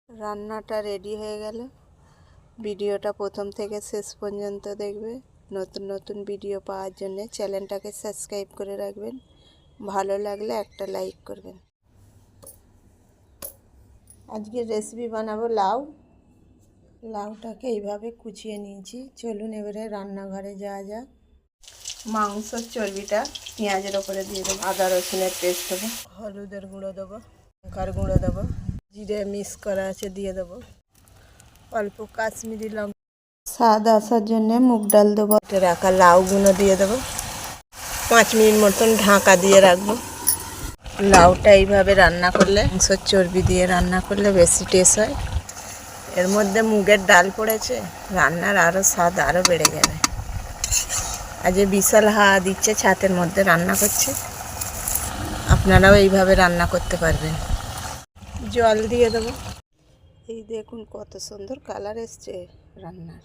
রান্নাটা রেডি হয়ে গেল। ভিডিওটা প্রথম থেকে শেষ পর্যন্ত দেখবে। নতুন নতুন ভিডিও পাওয়ার জন্য চ্যানেলটাকে সাবস্ক্রাইব করে রাখবেন। ভালো লাগলে একটা লাইক করবেন। আজকে রেসিপি বানাবো লাউ। লাউটাকে এইভাবে কুচিয়ে নিয়েছি। চলুন এবারে রান্নাঘরে যাওয়া যাক। মাংসর চর্বিটা পেঁয়াজের ওপরে দিয়ে দেবো। আদা রসুনের পেস্ট দেবো, হলুদের গুঁড়ো দেবো, লঙ্কার গুঁড়ো দেবো, জিরে মিক্স করা আছে দিয়ে দেবো, অল্প কাশ্মীরি লঙ্কা, স্বাদ আসার জন্যে মুগ ডাল দেবো, রাখা লাউগুলো দিয়ে দেবো। 5 মিনিট মতন ঢাকা দিয়ে রাখবো। লাউটা এইভাবে রান্না করলে, মাংসর চর্বি দিয়ে রান্না করলে বেশি টেস্ট হয়। এর মধ্যে মুগের ডাল পড়েছে, রান্নার আরও স্বাদ আরও বেড়ে যাবে। আজ বিশাল হাওয়া দিচ্ছে, ছাতের মধ্যে রান্না করছে। আপনারাও এইভাবে রান্না করতে পারবেন। জল দিয়ে দেবো। এই দেখুন কত সুন্দর কালার এসছে রান্নার।